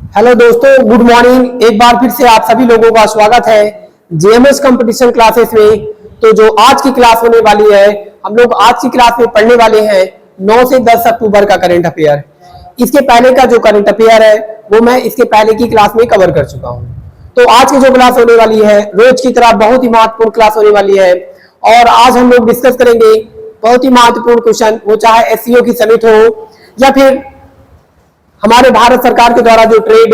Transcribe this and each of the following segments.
Hello दोस्तों, good morning. एक बार फिर से आप सभी लोगों का स्वागत है जेएमएस कंपटीशन क्लासेस में। तो जो आज की क्लास होने वाली है, हम लोग आज की क्लास में पढ़ने वाले हैं 9 से 10 अक्टूबर का करंट अफेयर। इसके पहले का जो करंट अफेयर है वो मैं इसके पहले की क्लास में कवर कर चुका हूं। तो आज की जो क्लास होने वाली है रोज की तरह बहुत ही महत्वपूर्ण क्लास होने वाली है और आज हम लोग डिस्कस करेंगे बहुत ही महत्वपूर्ण क्वेश्चन, वो चाहे एससीओ की समिट हो या फिर हमारे भारत सरकार के द्वारा जो ट्रेड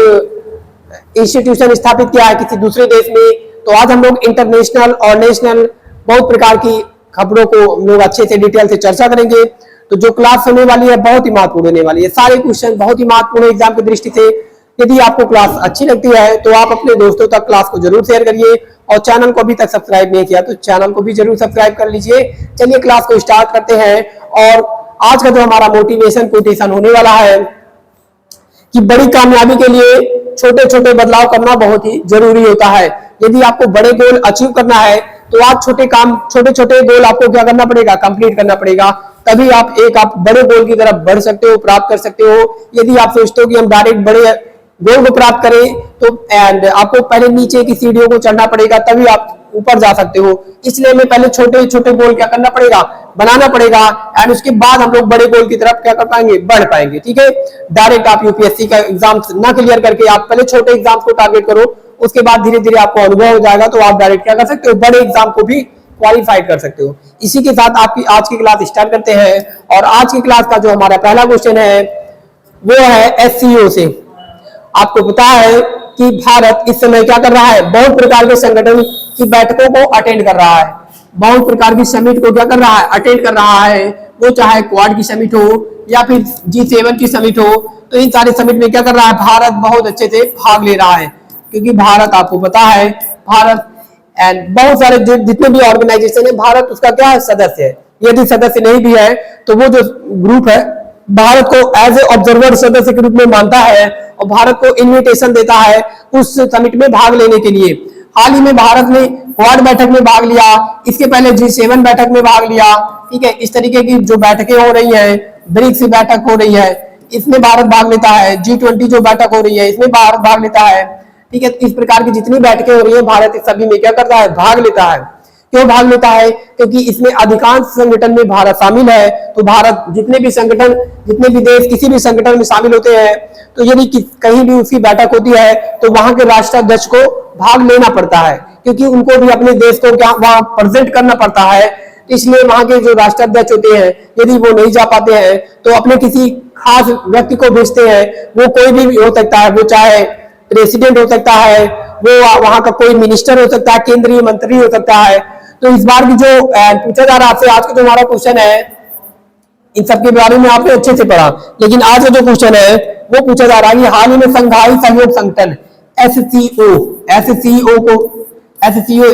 इंस्टीट्यूशन स्थापित किया है किसी दूसरे देश में। तो आज हम लोग इंटरनेशनल और नेशनल बहुत प्रकार की खबरों को हम लोग अच्छे से डिटेल से चर्चा करेंगे। तो जो क्लास होने वाली है बहुत ही महत्वपूर्ण होने वाली है, सारे क्वेश्चन बहुत ही महत्वपूर्ण एग्जाम की दृष्टि से। यदि आपको क्लास अच्छी लगती है तो आप अपने दोस्तों तक क्लास को जरूर शेयर करिए और चैनल को अभी तक सब्सक्राइब नहीं किया तो चैनल को भी जरूर सब्सक्राइब कर लीजिए। चलिए क्लास को स्टार्ट करते हैं। और आज का जो हमारा मोटिवेशन कोटेशन होने वाला है कि बड़ी कामयाबी के लिए छोटे छोटे बदलाव करना बहुत ही जरूरी होता है। यदि आपको बड़े गोल अचीव करना है तो आप छोटे छोटे गोल आपको क्या करना पड़ेगा, कंप्लीट करना पड़ेगा। तभी आप बड़े गोल की तरफ बढ़ सकते हो, प्राप्त कर सकते हो। यदि आप सोचते हो कि हम डायरेक्ट बड़े गोल को प्राप्त करें तो आपको पहले नीचे की सीढ़ियों को चढ़ना पड़ेगा, तभी आप ऊपर जा सकते हो। इसलिए हमें पहले छोटे छोटे गोल क्या करना पड़ेगा, बनाना पड़ेगा एंड उसके बाद हम लोग बड़े गोल की तरफ क्या कर पाएंगे, बढ़ पाएंगे। ठीक है, डायरेक्ट आप यूपीएससी का एग्जाम ना क्लियर करके आप पहले छोटे एग्जाम्स को टारगेट करो, उसके बाद धीरे धीरे आपको अनुभव हो जाएगा तो आप डायरेक्ट क्या कर सकते हो, बड़े एग्जाम को भी क्वालिफाइड कर सकते हो। इसी के साथ आपकी आज की क्लास स्टार्ट करते हैं। और आज की क्लास का जो हमारा पहला क्वेश्चन है वो है एससीओ से। आपको पता है कि भारत इस समय क्या कर रहा है, बहुत प्रकार के संगठन की बैठकों को अटेंड कर रहा है, बहुत प्रकार की समिट को क्या कर रहा है, अटेंड कर रहा है। वो चाहे क्वाड की समिट हो या फिर G7 की समिट हो, तो इन सारे समिट में क्या कर रहा है, भारत बहुत अच्छे से भाग ले रहा है। क्योंकि भारत आपको पता है, भारत एंड बहुत सारे जितने भी ऑर्गेनाइजेशन है भारत उसका क्या है, सदस्य है। यदि सदस्य नहीं भी है तो वो जो ग्रुप है भारत को एज ए ऑब्जर्वर सदस्य के रूप में मानता है और भारत को इन्विटेशन देता है उस समिट में भाग लेने के लिए। हाल ही में भारत ने क्वाड बैठक में भाग लिया, इसके पहले G7 बैठक में भाग लिया। ठीक है, इस तरीके की जो बैठकें हो रही है, ब्रिक्स बैठक हो रही है, इसमें भारत भाग लेता है। G20 जो बैठक हो रही है इसमें भारत भाग लेता है। ठीक है, इस प्रकार की जितनी बैठकें हो रही है भारत इस सभी में क्या करता है, भाग लेता है। क्यों भाग लेता है, क्योंकि इसमें अधिकांश संगठन में भारत शामिल है। तो भारत जितने भी संगठन, जितने भी देश किसी भी संगठन में शामिल होते हैं तो यदि कहीं भी उसकी बैठक होती है तो वहां के राष्ट्राध्यक्ष को भाग लेना पड़ता है, क्योंकि उनको भी अपने देश को क्या वहां प्रेजेंट करना पड़ता है। इसलिए वहां के जो राष्ट्राध्यक्ष होते हैं यदि वो नहीं जा पाते हैं तो अपने किसी खास व्यक्ति को भेजते हैं। वो कोई भी हो सकता है, वो चाहे प्रेसिडेंट हो सकता है, वो वहां का कोई मिनिस्टर हो सकता है, केंद्रीय मंत्री हो सकता है। तो इस बार भी जो पूछा जा रहा है आपसे, आज का जो हमारा क्वेश्चन है, इन सब के बारे में आपने अच्छे से पढ़ा, लेकिन आज का जो क्वेश्चन है वो पूछा जा रहा है कि हाल ही में शंघाई सहयोग संगठन एससीओ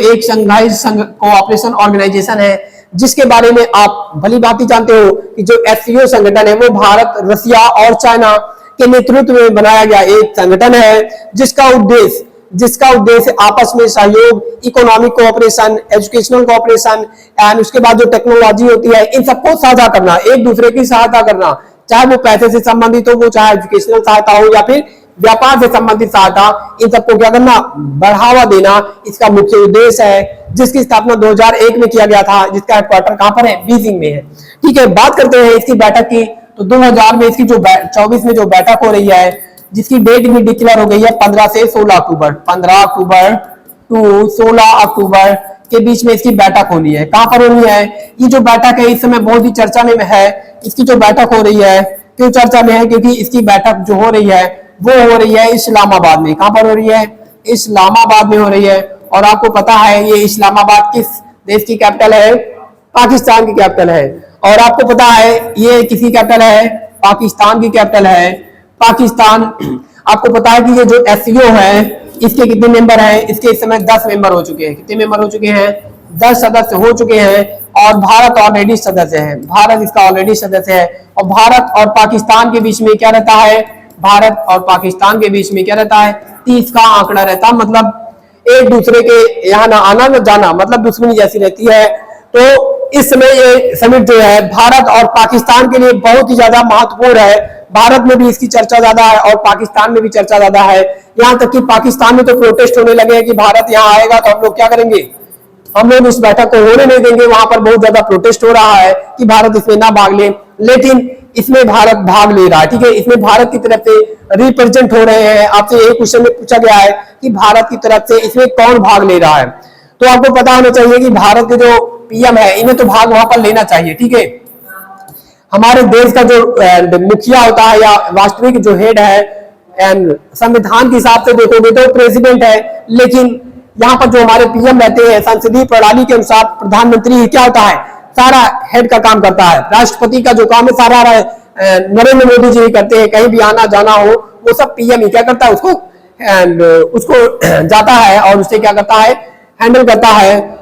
एक शंघाई कोऑपरेशन ऑर्गेनाइजेशन है, जिसके बारे में आप भली भांति जानते हो कि जो एससीओ संगठन है वो भारत, रसिया और चाइना के नेतृत्व में बनाया गया एक संगठन है, जिसका उद्देश्य आपस में सहयोग, economic cooperation, educational cooperation and उसके बाद जो टेक्नोलॉजी होती है इन सबको साझा करना, एक दूसरे की सहायता करना, चाहे वो पैसे से संबंधित हो, वो चाहे एजुकेशनल सहायता हो या फिर व्यापार से संबंधित सहायता, इन सबको क्या करना, बढ़ावा देना इसका मुख्य उद्देश्य है। जिसकी स्थापना 2001 में किया गया था, जिसका हेडक्वार्टर कहां पर है, बीजिंग में है। ठीक है, बात करते हैं इसकी बैठक की। तो 2000 में इसकी जो 24 में जो बैठक हो रही है, जिसकी डेट भी डिक्लेयर हो गई है 15 से 16 अक्टूबर, 15 अक्टूबर टू 16 अक्टूबर के बीच में इसकी बैठक होनी है। कहां पर होनी है, ये जो बैठक है इस समय बहुत ही चर्चा में है। इसकी जो बैठक हो रही है क्यों चर्चा में है, क्योंकि इसकी बैठक जो हो रही है वो हो रही है इस्लामाबाद में। कहां पर हो रही है, इस्लामाबाद में हो रही है। और आपको पता है ये इस्लामाबाद किस देश की कैपिटल है, पाकिस्तान की कैपिटल है। और आपको पता है ये किसी कैपिटल है, पाकिस्तान की कैपिटल है, पाकिस्तान। आपको पता है कि ये जो एससीओ है इसके कितने मेंबर हैं, इसके इस समय 10 मेंबर हो चुके हैं। कितने मेंबर हो चुके हैं, 10 सदस्य हो चुके हैं। और भारत ऑलरेडी सदस्य है, भारत इसका ऑलरेडी सदस्य है। और भारत और पाकिस्तान के बीच में क्या रहता है, भारत और पाकिस्तान के बीच में क्या रहता है, 30 का आंकड़ा रहता है। मतलब एक दूसरे के यहाँ ना आना ना जाना, मतलब दुश्मनी जैसी रहती है। तो इस समय ये समिट जो है भारत और पाकिस्तान के लिए बहुत ही ज्यादा महत्वपूर्ण है। भारत में भी इसकी चर्चा ज्यादा है और पाकिस्तान में भी चर्चा ज्यादा है। यहाँ तक कि पाकिस्तान में तो प्रोटेस्ट होने लगे हैं कि भारत यहाँ आएगा तो हम लोग क्या करेंगे, हम लोग इस बैठक को होने नहीं देंगे। वहां पर बहुत ज्यादा प्रोटेस्ट हो रहा है कि भारत इसमें ना भाग ले, लेकिन इसमें भारत भाग ले रहा है। ठीक है, इसमें भारत की तरफ से रिप्रेजेंट हो रहे हैं। आपसे यही क्वेश्चन में पूछा गया है कि भारत की तरफ से इसमें कौन भाग ले रहा है, तो आपको पता होना चाहिए कि भारत के जो पीएम है इन्हें तो भाग वहां पर लेना चाहिए। ठीक है, हमारे देश का जो मुखिया होता है या वास्तविक जो हेड है एंड संविधान के हिसाब से देखोगे तो प्रेसिडेंट है, लेकिन यहाँ पर जो हमारे पीएम रहते हैं संसदीय प्रणाली के अनुसार प्रधानमंत्री क्या होता है, सारा हेड का काम करता है। राष्ट्रपति का जो काम है सारा नरेंद्र मोदी जी करते हैं। कहीं भी आना जाना हो वो सब पीएम ही क्या करता है, उसको जाता है और उससे क्या करता है, हैंडल करता है।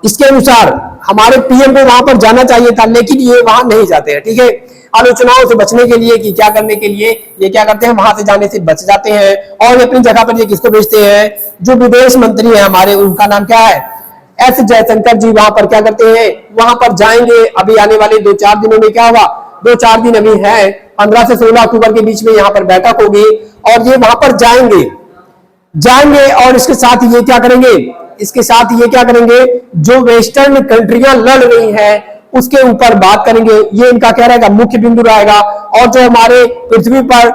इसके अनुसार हमारे पीएम को वहां पर जाना चाहिए था, लेकिन ये वहां नहीं जाते हैं। ठीक है, आलोचनाओं से बचने के लिए कि क्या करने के लिए ये क्या करते हैं, वहां से जाने से बच जाते हैं और अपनी जगह पर ये किसको भेजते हैं, जो विदेश मंत्री है हमारे, उनका नाम क्या है, एस जयशंकर जी वहां पर क्या करते हैं, वहां पर जाएंगे। अभी आने वाले 2-4 दिनों में क्या होगा, 2-4 दिन अभी है, 15 से 16 अक्टूबर के बीच में यहाँ पर बैठक होगी और ये वहां पर जाएंगे और इसके साथ ये क्या करेंगे, इसके साथ ये क्या करेंगे, जो वेस्टर्न कंट्रियां लड़ रही हैं उसके ऊपर बात करेंगे। ये इनका क्या रहेगा, मुख्य बिंदु रहेगा। और जो हमारे पृथ्वी पर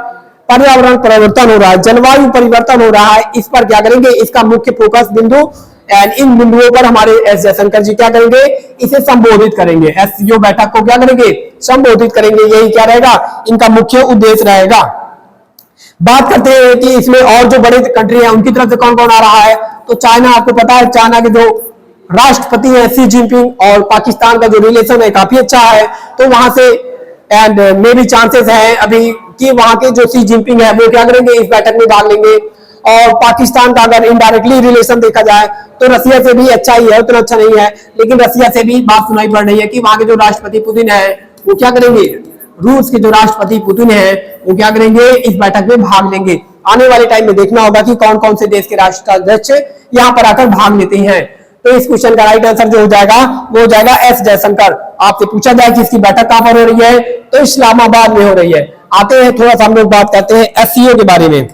पर्यावरण परिवर्तन हो रहा है, जलवायु परिवर्तन हो रहा है, इस पर क्या करेंगे, इसका मुख्य फोकस बिंदु एंड इन बिंदुओं पर हमारे एस जयशंकर जी क्या करेंगे, इसे संबोधित करेंगे। एससीओ बैठक को क्या करेंगे, संबोधित करेंगे। यही क्या रहेगा, इनका मुख्य उद्देश्य रहेगा। बात करते हैं कि इसमें और जो बड़े कंट्री है उनकी तरफ से कौन कौन आ रहा है, तो चाइना, आपको पता है चाइना के जो राष्ट्रपति है शी जिनपिंग और पाकिस्तान का जो रिलेशन है काफी अच्छा है, तो वहां से एंड मे भी चांसेस है अभी कि वहां के जो शी जिनपिंग है वो क्या करेंगे, इस बैठक में भाग लेंगे। और पाकिस्तान का अगर इनडायरेक्टली रिलेशन देखा जाए तो रसिया से भी अच्छा ही है, उतना अच्छा नहीं है, लेकिन रसिया से भी बात सुनाई पड़ रही है कि वहां के जो राष्ट्रपति पुतिन है वो क्या करेंगे, रूस के जो राष्ट्रपति पुतिन है वो क्या करेंगे, इस बैठक में भाग लेंगे। आने वाले टाइम में देखना होगा कि कौन कौन से देश के राष्ट्राध्यक्ष यहाँ पर आकर भाग लेते हैं। तो इस क्वेश्चन का राइट आंसर जो हो जाएगा वो हो जाएगा एस जयशंकर। आपसे पूछा जाए कि इसकी बैठक कहां पर हो रही है, तो इस्लामाबाद में हो रही है। आते हैं थोड़ा सा हम लोग बात करते हैं एससीओ के बारे में।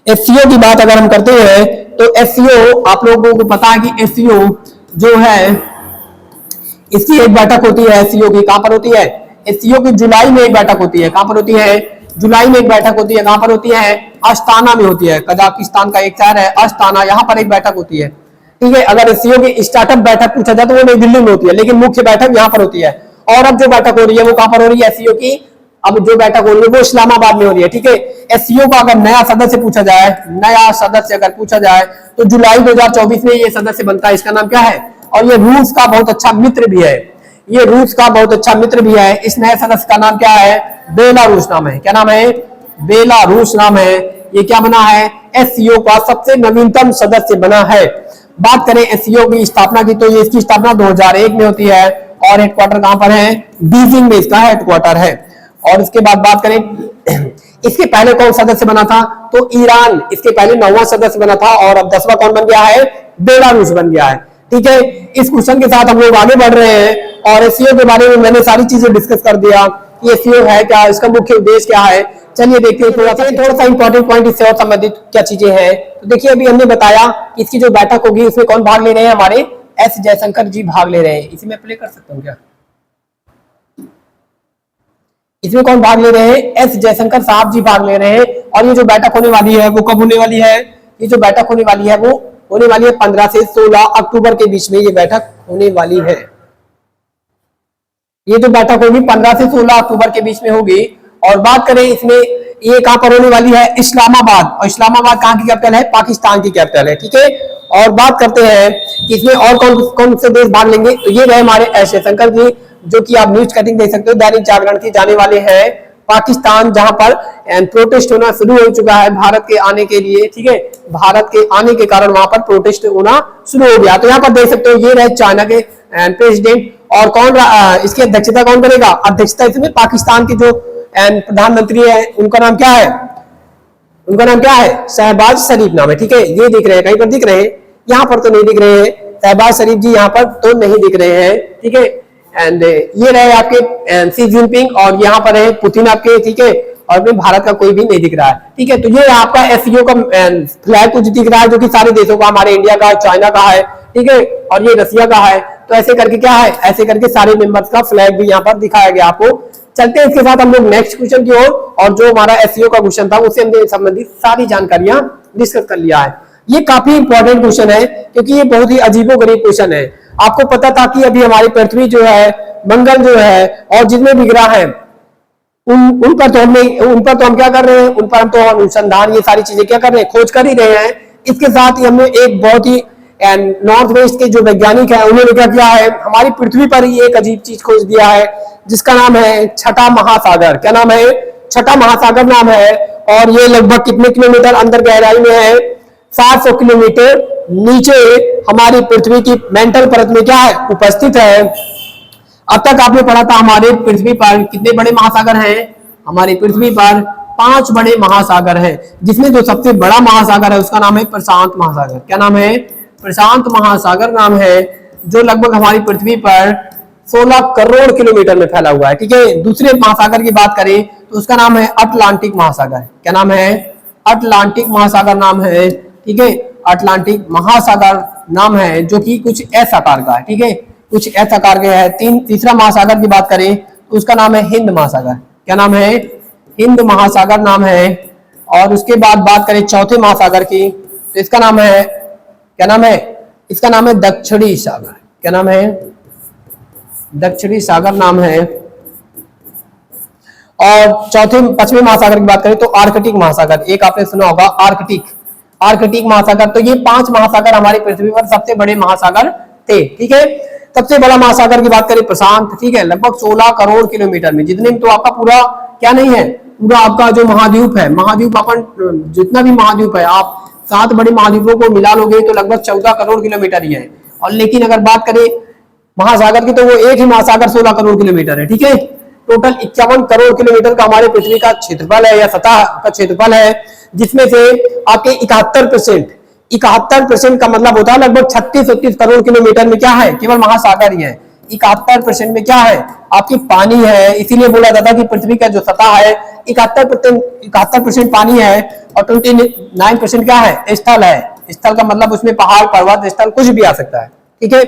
एससीओ की बात अगर हम करते हैं तो एससीओ आप लोगों को पता है कि एससीओ जो है इसकी एक बैठक होती है। एससीओ की कहां पर होती है, एससीओ की जुलाई में एक बैठक होती है। कहां पर होती है, जुलाई में एक बैठक होती है। कहां पर होती है, अस्ताना में होती है। कजाकिस्तान का एक शहर है अस्ताना, यहाँ पर एक बैठक होती है। ठीक है, अगर एससीओ की स्टार्टअप बैठक पूछा जाए तो वो नई दिल्ली में होती है, लेकिन मुख्य बैठक यहाँ पर होती है। और अब जो बैठक हो रही है वो कहां पर हो रही है, एससीओ की अब जो बैठक हो रही है वो इस्लामाबाद में हो रही है। ठीक है, एससीओ का अगर नया सदस्य पूछा जाए, नया सदस्य अगर पूछा जाए तो जुलाई 2024 में ये सदस्य बनता है। इसका नाम क्या है, और ये रूस का बहुत अच्छा मित्र भी है, ये रूस का बहुत अच्छा मित्र भी है। इस नए सदस्य का नाम क्या है, बेलारूस नाम है। क्या नाम है, बेलारूस नाम है। ये क्या बना है, एससीओ का सबसे नवीनतम सदस्य बना है। बात करें एससीओ की स्थापना की, तो ये इसकी स्थापना 2001 में होती है और हेडक्वार्टर कहां पर है, बीजिंग में इसका हेडक्वार्टर है। और इसके बाद बात करें इसके पहले कौन सदस्य बना था, तो ईरान इसके पहले 9वां सदस्य बना था और अब 10वां कौन बन गया है, बेलारूस बन गया है। ठीक है, इस क्वेश्चन के साथ हम लोग आगे बढ़ रहे हैं और एससीओ के बारे में मैंने सारी चीजें डिस्कस कर दिया कि एससीओ है क्या, इसका मुख्य उद्देश्य क्या है। चलिए देखते हैं थोड़ा सा इंपॉर्टेंट पॉइंट इससे और संबंधित क्या चीजें हैं। तो देखिए अभी हमने बताया कि इसकी जो बैठक होगी उसमें कौन भाग ले रहे हैं, हमारे एस जयशंकर जी भाग ले रहे हैं। इसे मैं प्ले कर सकता हूँ क्या, इसमें कौन भाग ले रहे हैं, एस जयशंकर साहब जी भाग ले रहे हैं। और ये जो बैठक होने वाली है वो कब होने वाली है, ये जो बैठक होने वाली है वो होने वाली है 15 से 16 अक्टूबर के बीच में ये बैठक होने वाली है। ये जो बैठक होगी 15 से 16 अक्टूबर के बीच में होगी। और बात करें इसमें ये कहां पर होने वाली है, इस्लामाबाद। और इस्लामाबाद कहां की कैपिटल है, पाकिस्तान की कैपिटल है। ठीक है, और बात करते हैं कि इसमें और कौन कौन से देश भाग लेंगे, तो ये रहे हमारे एस जयशंकर जी, जो कि आप न्यूज कटिंग देख सकते हो दैनिक जागरण की, जाने वाले हैं पाकिस्तान, जहां पर प्रोटेस्ट होना शुरू हो चुका है भारत के आने के लिए। ठीक है, भारत के आने के कारण वहां पर प्रोटेस्ट होना शुरू हो गया। तो यहाँ पर देख सकते हो ये रहे चाइना के प्रेसिडेंट। और कौन इसकी अध्यक्षता कौन करेगा, अध्यक्षता इसमें पाकिस्तान के जो प्रधानमंत्री है उनका नाम क्या है, उनका नाम क्या है, शहबाज शरीफ नाम है। ठीक है, ये दिख रहे हैं, कहीं पर दिख रहे हैं, यहाँ पर तो नहीं दिख रहे हैं, शहबाज शरीफ जी यहाँ पर तो नहीं दिख रहे हैं। ठीक है, एंड ये रहे आपके सी जिनपिंग और यहाँ पर है पुतिन आपके, ठीक है, और अपने भारत का कोई भी नहीं दिख रहा है, ठीक है। तो ये आपका एससीओ का फ्लैग कुछ दिख रहा है जो कि सारे देशों का, हमारे इंडिया का, चाइना का है, ठीक है, और ये रसिया का है। तो ऐसे करके क्या है, ऐसे करके सारे मेंबर्स का फ्लैग भी यहाँ पर दिखाया गया आपको। चलते हैं इसके साथ हम लोग नेक्स्ट क्वेश्चन की ओर, और जो हमारा एससीओ का क्वेश्चन था उससे हमने संबंधित सारी जानकारियां डिस्कस कर लिया है। ये काफी इंपॉर्टेंट क्वेश्चन है क्योंकि ये बहुत ही अजीबोगरीब क्वेश्चन है। आपको पता था कि अभी हमारी पृथ्वी जो है, मंगल जो है, और जितने भी ग्रह हैं उन पर तो हम क्या कर रहे हैं, उन पर हम तो अनुसंधान, ये सारी चीजें क्या कर रहे हैं, खोज कर ही रहे हैं। इसके साथ ही हमने एक बहुत ही नॉर्थ वेस्ट के जो वैज्ञानिक है उन्होंने क्या किया है, हमारी पृथ्वी पर ही एक अजीब चीज खोज दिया है जिसका नाम है छठा महासागर। क्या नाम है, छठा महासागर नाम है। और ये लगभग कितने किलोमीटर अंदर गहराई में है, 700 किलोमीटर नीचे हमारी पृथ्वी की मेंटल परत में क्या है, उपस्थित है। अब तक आपने पढ़ा था हमारे पृथ्वी पर कितने बड़े महासागर हैं, हमारी पृथ्वी पर 5 बड़े महासागर हैं, जिसमें जो सबसे बड़ा महासागर है उसका नाम है प्रशांत महासागर। क्या नाम है, प्रशांत महासागर नाम है, जो लगभग हमारी पृथ्वी पर 16 करोड़ किलोमीटर में फैला हुआ है, ठीक है। दूसरे महासागर की बात करें तो उसका नाम है अटलांटिक महासागर। क्या नाम है, अटलांटिक महासागर नाम है, ठीक है, अटलांटिक महासागर नाम है, जो कि कुछ ऐसा आकार का है, ठीक है, कुछ ऐसा आकार का है। तीसरा महासागर की बात करें तो उसका नाम है हिंद महासागर। क्या नाम है, हिंद महासागर नाम है। और उसके बाद बात करें चौथे महासागर की तो इसका नाम है, क्या नाम है, इसका नाम है दक्षिणी सागर। क्या नाम है, दक्षिणी सागर नाम है। और चौथे पश्चिमी महासागर की बात करें तो आर्कटिक महासागर, एक आपने सुना होगा आर्कटिक महासागर। तो ये 5 महासागर हमारी पृथ्वी पर सबसे बड़े महासागर थे, ठीक है। सबसे बड़ा महासागर की बात करें प्रशांत, ठीक है, लगभग 16 करोड़ किलोमीटर में, जितने में तो आपका पूरा क्या नहीं है, पूरा आपका जो महाद्वीप है, महाद्वीप अपन जितना भी महाद्वीप है आप 7 बड़े महाद्वीपों को मिला लोगे तो लगभग 14 करोड़ किलोमीटर ही है। और लेकिन अगर बात करें महासागर की तो वो एक ही महासागर 16 करोड़ किलोमीटर है, ठीक है। टोटल 51 करोड़ किलोमीटर का हमारे पृथ्वी का क्षेत्रफल है या सतह का क्षेत्रफल है, जिसमें से आपके 71% का मतलब होता है लगभग 36-38 करोड़ किलोमीटर में क्या है, केवल महासागर ही है। 71% में क्या है, आपकी पानी है। इसीलिए बोला जाता है कि पृथ्वी का जो सतह है 71% पानी है और 29% क्या है, स्थल है। स्थल का मतलब उसमें पहाड़, पर्वत, स्थल कुछ भी आ सकता है, ठीक है।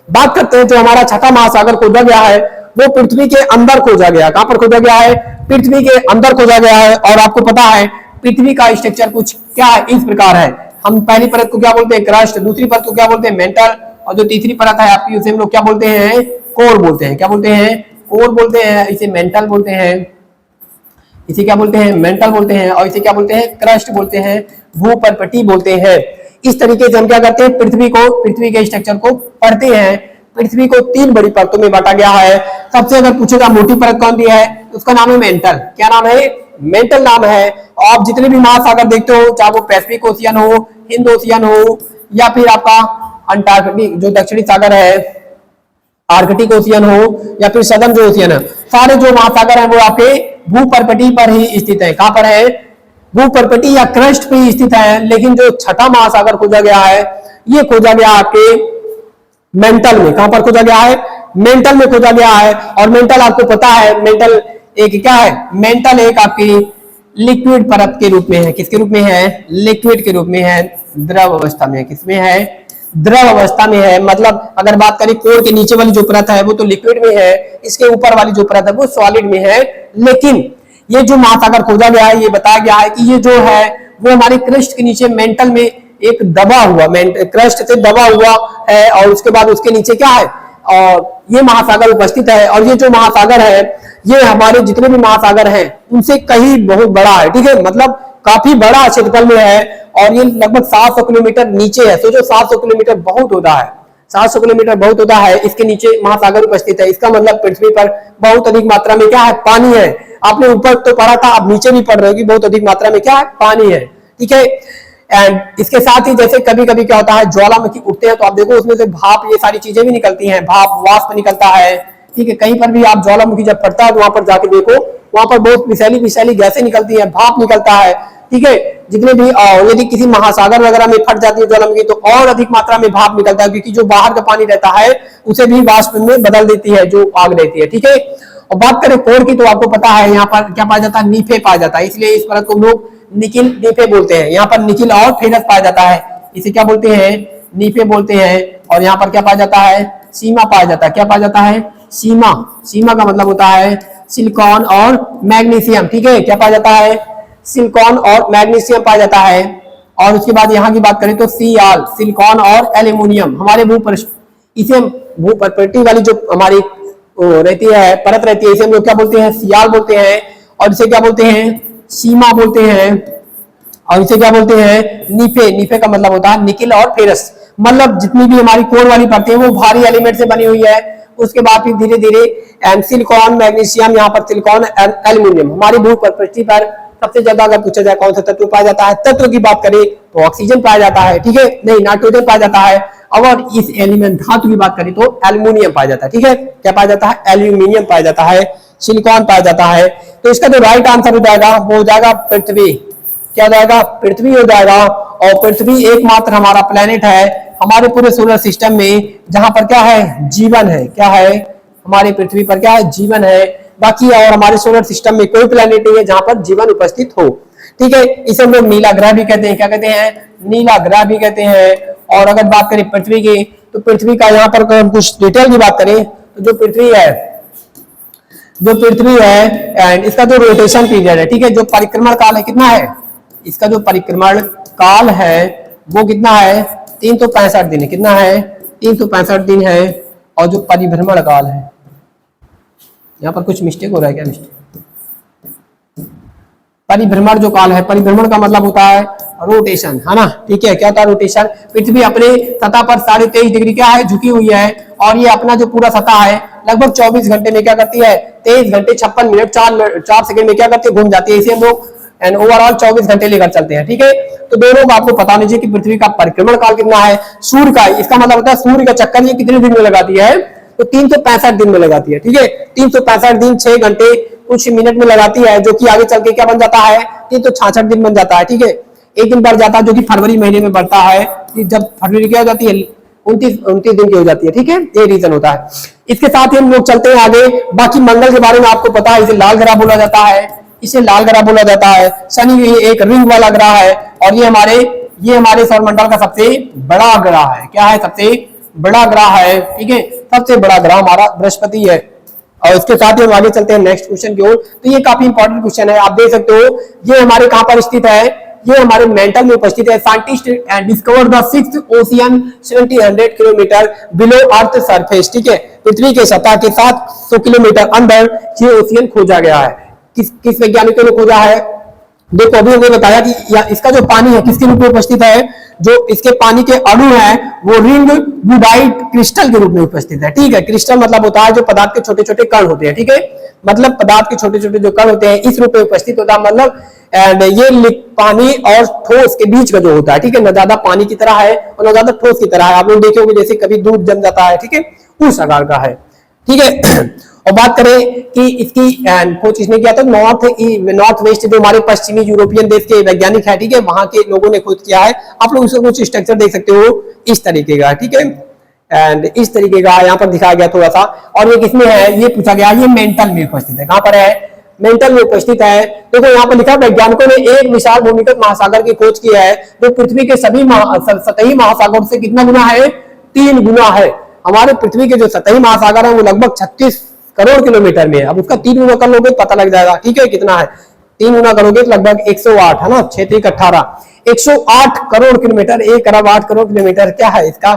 बात करते हैं जो हमारा छठा महासागर खोजा गया है वो पृथ्वी के अंदर खोजा गया। कहां पर खोजा गया है, पृथ्वी के अंदर खोजा गया है। और आपको पता है पृथ्वी का स्ट्रक्चर कुछ क्या है, इस प्रकार है। हम पहली परत को क्या बोलते हैं, क्रस्ट, दूसरी परत को क्या बोलते हैं, मेंटल, और जो तीसरी परत है आपकी उसे हम लोग क्या बोलते हैं, कोर बोलते हैं। क्या बोलते हैं, कोर बोलते हैं। इसे मेंटल बोलते हैं, इसे क्या बोलते हैं, मेंटल बोलते हैं। और इसे क्या बोलते हैं, क्रस्ट बोलते हैं, भूपर्पटी बोलते हैं। इस तरीके से हम क्या करते हैं, पृथ्वी के स्ट्रक्चर को पढ़ते हैं। पृथ्वी को 3 बड़ी परतों में बांटा गया है। सबसे अगर पूछेगा मोटी परत कौन सी है, उसका नाम है मेंटल। क्या नाम है, मेंटल नाम है। आप जितने भी महासागर देखते हो, चाहे वो पैसिफिक ओशियन हो, हिंद ओशियन हो, या फिर आपका अंटार्कटिक जो दक्षिणी सागर है, आर्कटिक ओशियन हो, या फिर सदर्न जो ओशियन है, सारे जो महासागर हैं वो आपके भूपर्पटी पर ही स्थित है। कहां पर है, भूपर्पटी या क्रस्ट पे स्थित है। लेकिन जो छठा महासागर खोजा गया है ये खोजा गया आपके मेंटल में। कहां पर खोजा गया है, मेंटल में खोजा गया है। और मेंटल आपको पता है, मेंटल एक क्या है, मेंटल एक आपकी लिक्विड परत के रूप में है। किसके रूप में है, लिक्विड के रूप में है, द्रव अवस्था में। किसमें है, द्रव अवस्था में है। मतलब अगर बात करें कोर के नीचे वाली जो परत है वो तो लिक्विड में है, इसके ऊपर वाली जो परत है वो सॉलिड में है। लेकिन ये जो महासागर खोजा गया है ये बताया गया है कि ये जो है वो हमारे क्रस्ट के नीचे मेंटल में एक दबा हुआ, क्रस्ट से दबा हुआ है। और उसके बाद उसके नीचे क्या है, और ये महासागर उपस्थित है। और ये जो महासागर है ये हमारे जितने भी महासागर हैं उनसे कहीं बहुत बड़ा है, ठीक है, मतलब काफी बड़ा क्षेत्रफल में है। और ये लगभग 700 किलोमीटर नीचे है। तो जो 700 किलोमीटर बहुत होता है, 700 किलोमीटर बहुत होता है, इसके नीचे महासागर उपस्थित है। इसका मतलब पृथ्वी पर बहुत अधिक मात्रा में क्या है, पानी है। आपने ऊपर तो पढ़ा था, आप नीचे भी पढ़ रहे हो कि बहुत अधिक मात्रा में क्या है, पानी है, ठीक है। एंड इसके साथ ही जैसे कभी कभी क्या होता है, ज्वालामुखी उठते हैं तो आप देखो उसमें से भाप, ये सारी चीजें भी निकलती हैं, भाप, वाष्प निकलता है, ठीक है। कहीं पर भी आप ज्वालामुखी जब फटता है तो वहां पर जाके देखो, वहां पर बहुत विषैली गैसें निकलती हैं, भाप निकलता है, ठीक है। जितने भी यदि किसी महासागर वगैरह में फट जाती है ज्वालामुखी तो और अधिक मात्रा में भाप निकलता है, क्योंकि जो बाहर का पानी रहता है उसे भी वाष्प में बदल देती है जो आग रहती है। ठीक है, और बात करें कोर की तो आपको पता है यहाँ पर क्या पाया जाता है, नीफे पाया जाता है, इसलिए इस परत को लोग निकिल नीफे बोलते हैं। यहाँ पर निकिल और फेरस पाया जाता है, इसे क्या बोलते हैं, नीफे बोलते हैं। और यहाँ पर क्या पाया जाता है, सीमा पाया जाता है। क्या पाया जाता है, सीमा। सीमा का मतलब होता है सिलिकॉन और मैग्नीशियम। ठीक है, क्या पाया जाता है, सिलिकॉन और मैग्नीशियम पाया जाता है। और उसके बाद यहाँ की बात करें तो Cl सिलिकॉन और एल्यूमिनियम। हमारे इसे भूप्रकृति वाली जो हमारी रहती है परत रहती है, इसे हम लोग क्या बोलते हैं, Cl बोलते हैं। और इसे क्या बोलते हैं, सीमा बोलते हैं। और इसे क्या बोलते हैं, नीफे। नीफे का मतलब होता है निकिल और फेरस। मतलब जितनी भी हमारी कोर वाली परतें हैं वो भारी एलिमेंट से बनी हुई है। उसके बाद फिर धीरे धीरे सिलिकॉन मैग्नीशियम, यहाँ पर सिलिकॉन एल्यूमिनियम। हमारी भूप्रकृति पर सबसे ज्यादा अगर पूछा जाए कौन सा तत्व पाया जाता है, तत्व की बात करें तो ऑक्सीजन पाया जाता है। ठीक है, नहीं नाइट्रोजन पाया जाता है। और इस एलिमेंट धातु की बात करें तो एल्यूमिनियम पाया जाता है। ठीक है, क्या पाया जाता है, एल्यूमिनियम पाया जाता है, सिलिकॉन पाया जाता है। तो इसका जो राइट आंसर हो जाएगा वो हो जाएगा पृथ्वी। क्या हो जाएगा, पृथ्वी हो जाएगा। और पृथ्वी एकमात्र हमारा प्लेनेट है हमारे पूरे सोलर सिस्टम में जहां पर क्या है, जीवन है। क्या है, हमारे पृथ्वी पर क्या है, जीवन है। बाकी और हमारे सोलर सिस्टम में कोई प्लेनेट नहीं है जहां पर जीवन उपस्थित हो। ठीक है, इसे हम लोग नीला ग्रह भी कहते हैं। क्या कहते हैं, नीला ग्रह भी कहते हैं। और अगर बात करें पृथ्वी की तो पृथ्वी का यहाँ पर हम कुछ डिटेल की बात करें तो जो पृथ्वी है एंड इसका जो रोटेशन पीरियड है, ठीक है, जो परिक्रमण काल है कितना है, इसका जो परिक्रमण काल है वो कितना है, 365 दिन है। कितना है, 365 दिन है। और जो परिभ्रमण काल है, यहाँ पर कुछ मिस्टेक हो रहा है क्या, मिस्टेक, परिभ्रमण जो काल है, परिभ्रमण का मतलब होता है रोटेशन, है ना। ठीक है, क्या होता है रोटेशन। पृथ्वी अपने सतह पर 23.5 डिग्री क्या है, झुकी हुई है। और ये अपना जो पूरा सतह है लगभग 24 घंटे में क्या करती है, 23 घंटे 56 मिनट 4 सेकंड में क्या करती है, घूम जाती है। इसे हम लोग एंड ओवरऑल 24 घंटे लेकर चलते हैं। ठीक है, तो दोनों को आपको पता होना चाहिए कि पृथ्वी का परिक्रमण काल कितना है। सूर्य का, इसका मतलब होता है सूर्य का चक्कर ये कितने दिन में लगाती है, तो 365 दिन में लगाती है। ठीक है, 365 दिन 6 घंटे कुछ मिनट में लगाती है, जो कि आगे चल के क्या बन जाता है, 366 दिन बन जाता है। ठीक है, एक दिन बढ़ जाता है जो कि फरवरी महीने में बढ़ता है। जब फरवरी क्या हो जाती है, 29 दिन की हो जाती है। ठीक है, ये रीजन होता है। इसके साथ ही हम लोग चलते हैं आगे। बाकी मंगल के बारे में आपको पता है, इसे लाल ग्रह बोला जाता है, इसे लाल ग्रह बोला जाता है। शनि ये एक रिंग वाला ग्रह है और ये हमारे सौरमंडल का सबसे बड़ा ग्रह है। क्या है, सबसे बड़ा ग्रह है। ठीक है, सबसे बड़ा ग्रह हमारा बृहस्पति है। और इसके साथ ही हम आगे चलते हैं नेक्स्ट क्वेश्चन की ओर। तो ये काफी इंपॉर्टेंट क्वेश्चन है, आप देख सकते हो। ये हमारे कहां पर स्थित है, ये हमारे मेंटल में उपस्थित है। Scientist discover the 6th ocean 1700 kilometre below earth surface. ठीक है, पृथ्वी के सतह के 700 किलोमीटर अंदर ये ओशियन खोजा गया है। किस वैज्ञानिकों ने खोजा है, देखो अभी हमने बताया कि इसका जो पानी है किसके रूप में उपस्थित है, जो इसके पानी के अणु हैं वो रिंग वुडाइट क्रिस्टल के रूप में उपस्थित है। ठीक है, क्रिस्टल मतलब होता है जो पदार्थ के छोटे छोटे कण होते हैं। ठीक है, मतलब पदार्थ के छोटे छोटे जो कण होते हैं इस रूप में उपस्थित होता है। मतलब एंड ये पानी और ठोस के बीच का जो होता है। ठीक है, न ज्यादा पानी की तरह है और न ज्यादा ठोस की तरह है। आप लोग देखे होंगे जैसे कभी दूध जम जाता है, ठीक है, उस आकार का है। ठीक है, और बात करें कि इसकी खोज किसने किया, तो नॉर्थ वेस्ट जो हमारे पश्चिमी यूरोपियन देश के वैज्ञानिक है, ठीक है, वहां के लोगों ने खोज किया है। आप लोग उसका कुछ स्ट्रक्चर देख सकते हो इस तरीके का। ठीक है, एंड इस तरीके का यहाँ पर दिखाया गया थोड़ा सा। और ये किसमें है, ये पूछा गया, ये मेंटल में उपस्थित है। कहां पर है, मेंटल में उपस्थित है। देखो यहाँ पर लिखा, वैज्ञानिकों ने एक विशाल भूमिगत महासागर की खोज की है जो पृथ्वी के सभी सतही महासागरों से कितना गुना है, 3 गुना है। हमारे पृथ्वी के जो सतही महासागर है वो लगभग 36 करोड़ किलोमीटर में है। अब उसका 3 गुना कर लोगे पता लग जाएगा। ठीक है, कितना है, 3 गुना करोगे तो लगभग 108 है ना, 6×18 108 करोड़ किलोमीटर, 1 अरब 8 करोड़ किलोमीटर क्या है इसका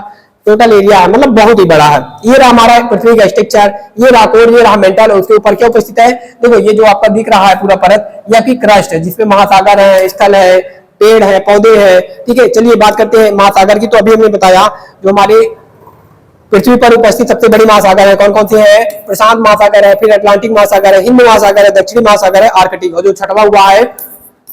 टोटल एरिया है। मतलब बहुत ही बड़ा है। ये रहा हमारा पृथ्वी का स्ट्रक्चर, ये रहा कोर, ये रहा मेंटल, उसके ऊपर क्या उपस्थित है, देखो ये जो आपका दिख रहा है पूरा परत, यह की क्रस्ट है जिसमें महासागर है, स्थल है, पेड़ है, पौधे हैं। ठीक है, चलिए बात करते हैं महासागर की। तो अभी हमने बताया जो हमारे पृथ्वी पर उपस्थित सबसे बड़ी महासागर है कौन कौन से है, प्रशांत महासागर है, फिर अटलांटिक महासागर है, हिंद महासागर है, दक्षिणी महासागर है, आर्कटिक। और जो छठवां हुआ है